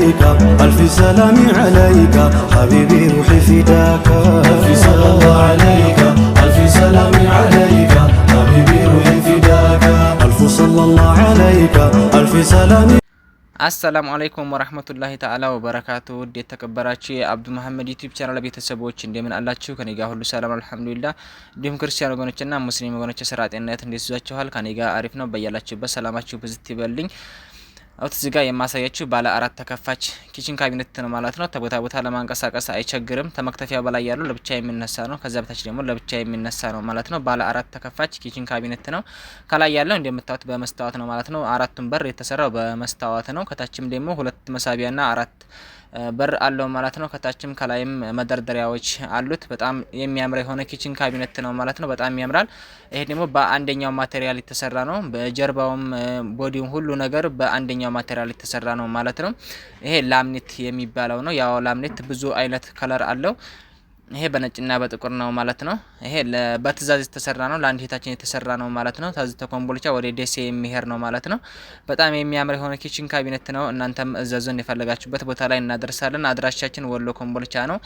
عليك ألف سلام عليك حبيبي روحي فداك ألف صلى الله عليك ألف سلام عليك حبيبي روحي فداك ألف صلى الله عليك ألف سلام አሰላሙ አለይኩም ወራህመቱላሂ ተዓላ ወበረካቱ። ውድ ተከበራችሁ የአብዱ መሐመድ ዩቲዩብ ቻናል ቤተሰቦች እንደምን አላችሁ? ከኔ ጋር ሁሉ ሰላም አልሐምዱሊላህ። እንዲሁም ክርስቲያን ወገኖችና ሙስሊም ወገኖች ስራ ጤንነት እንዴት ይዟችኋል? ከኔ ጋር አሪፍ ነው። በያላችሁበት ሰላማችሁ ብዝት ይበልኝ። አውት እዚህ ጋር የማሳያችሁ ባለ አራት ተከፋች ኪችን ካቢኔት ነው ማለት ነው። ተቦታ ቦታ ለማንቀሳቀስ አይቸግርም። ተመክተፊያ በላይ ያለው ለብቻ የሚነሳ ነው። ከዛ በታች ደግሞ ለብቻ የሚነሳ ነው ማለት ነው። ባለ አራት ተከፋች ኪችን ካቢኔት ነው። ከላይ ያለው እንደምታዩት በመስታወት ነው ማለት ነው። አራቱም በር የተሰራው በመስታወት ነው። ከታችም ደግሞ ሁለት መሳቢያና አራት በር አለው ማለት ነው። ከታችም ከላይም መደርደሪያዎች አሉት። በጣም የሚያምር የሆነ ኪችን ካቢኔት ነው ማለት ነው። በጣም ያምራል። ይሄ ደግሞ በአንደኛው ማቴሪያል የተሰራ ነው። በጀርባውም ቦዲውም ሁሉ ነገር በአንደኛው ማቴሪያል የተሰራ ነው ማለት ነው። ይሄ ላምኔት የሚባለው ነው። ያው ላምኔት ብዙ አይነት ከለር አለው። ይሄ በነጭና በጥቁር ነው ማለት ነው። ይሄ በትእዛዝ የተሰራ ነው። ለአንድ እህታችን የተሰራ ነው ማለት ነው። ታዝ ተኮምቦልቻ ወደ ደሴ የሚሄድ ነው ማለት ነው። በጣም የሚያምር የሆነ ኪችን ካቢኔት ነው። እናንተም እዘዙን፣ የፈለጋችሁበት ቦታ ላይ እናደርሳለን። አድራሻችን ወሎ ኮምቦልቻ ነው።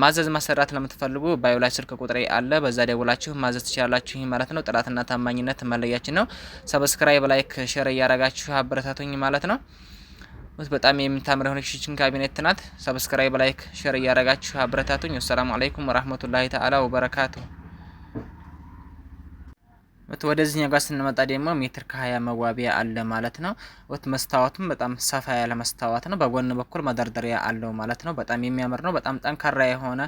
ማዘዝ ማሰራት ለምትፈልጉ ባዮ ላይ ስልክ ቁጥሬ አለ። በዛ ደውላችሁ ማዘዝ ትችላላችሁ ማለት ነው። ጥራትና ታማኝነት መለያችን ነው። ሰብስክራይብ፣ ላይክ፣ ሼር እያረጋችሁ አበረታቱኝ ማለት ነው። በጣም የምታምር የሆነች ኪችን ካቢኔት ናት። ሰብስክራይብ፣ ላይክ፣ ሼር እያረጋችሁ አበረታቱኝ። ወሰላሙ አለይኩም ወራህመቱላሂ ተዓላ ወበረካቱ። ወደዚህኛው ጋር ስንመጣ ደግሞ ሜትር ከ20 መዋቢያ አለ ማለት ነው። መስታወቱም በጣም ሰፋ ያለ መስታወት ነው። በጎን በኩል መደርደሪያ አለው ማለት ነው። በጣም የሚያምር ነው። በጣም ጠንካራ የሆነ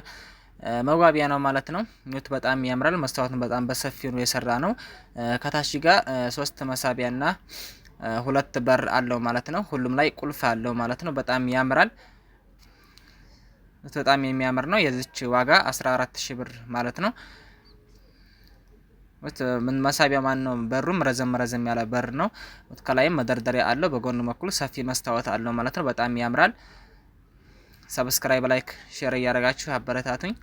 መዋቢያ ነው ማለት ነው። በጣም ያምራል። መስታወቱም በጣም በሰፊው ነው የሰራ ነው። ከታች ጋር 3 መሳቢያና ሁለት በር አለው ማለት ነው። ሁሉም ላይ ቁልፍ አለው ማለት ነው። በጣም ያምራል። በጣም የሚያምር ነው። የዚች ዋጋ 14000 ብር ማለት ነው። ምን መሳቢያ ማን ነው? በሩም ረዘም ያለ በር ነው። ከላይም መደርደሪያ አለው። በጎን በኩል ሰፊ መስታወት አለው ማለት ነው። በጣም ያምራል። ሰብስክራይብ፣ ላይክ፣ ሼር እያደረጋችሁ አበረታቱኝ።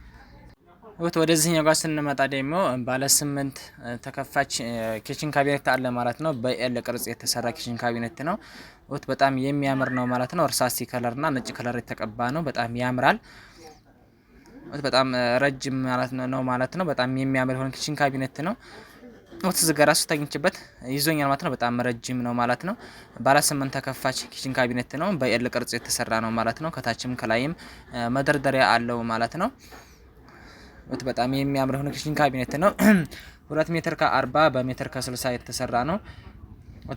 ወደዚህኛው ጋር ስንመጣ ደግሞ ባለ 8 ተከፋች ኪችን ካቢኔት አለ ማለት ነው። በኤል ቅርጽ የተሰራ ኪችን ካቢኔት ነው። በጣም የሚያምር ነው ማለት ነው። እርሳሲ ከለርና ነጭ ከለር የተቀባ ነው። በጣም ያምራል። በጣም ረጅም ማለት ነው። በጣም የሚያምር የሆነ ኪችን ካቢኔት ነው። ዝገራሱ ተኝችበት ይዞኛል ማለት ነው። በጣም ረጅም ነው ማለት ነው። ባለ 8 ተከፋች ኪችን ካቢኔት ነው። በኤል ቅርጽ የተሰራ ነው ማለት ነው። ከታችም ከላይም መደርደሪያ አለው ማለት ነው። በጣም የሚያምር ሆነ ኪችን ካቢኔት ነው። 2 ሜትር ከ40 በሜትር ከ60 የተሰራ ነው።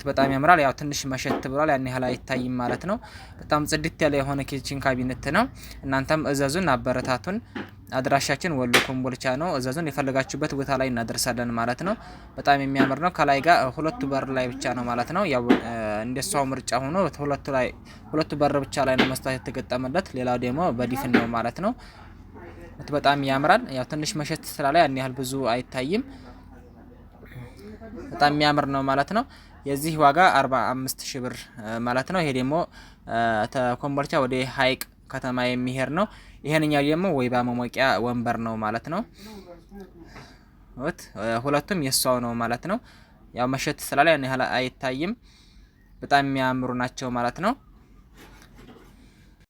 በጣም ያምራል። ያው ትንሽ መሸት ብሏል፣ ያን ያህል አይታይም ማለት ነው። በጣም ጽድት ያለ የሆነ ኪችን ካቢኔት ነው። እናንተም እዘዙን፣ አበረታቱን። አድራሻችን ወሎ ኮምቦልቻ ነው። እዘዙን፣ የፈለጋችሁበት ቦታ ላይ እናደርሳለን ማለት ነው። በጣም የሚያምር ነው። ከላይ ጋር ሁለቱ በር ላይ ብቻ ነው ማለት ነው። ያው እንደሷው ምርጫ ሆኖ ሁለቱ በር ብቻ ላይ ነው መስታወት የተገጠመለት። ሌላው ደግሞ በዲፍን ነው ማለት ነው። በጣም ያምራል። ያው ትንሽ መሸት ስላለ ያን ያህል ብዙ አይታይም። በጣም የሚያምር ነው ማለት ነው። የዚህ ዋጋ 45000 ብር ማለት ነው። ይሄ ደግሞ ተኮምቦልቻ ወደ ሀይቅ ከተማ የሚሄድ ነው። ይሄንኛው ደግሞ ወይባ መሞቂያ ወንበር ነው ማለት ነው። ሁለቱም የሷው ነው ማለት ነው። ያው መሸት ስላለ ያን ያህል አይታይም። በጣም የሚያምሩ ናቸው ማለት ነው።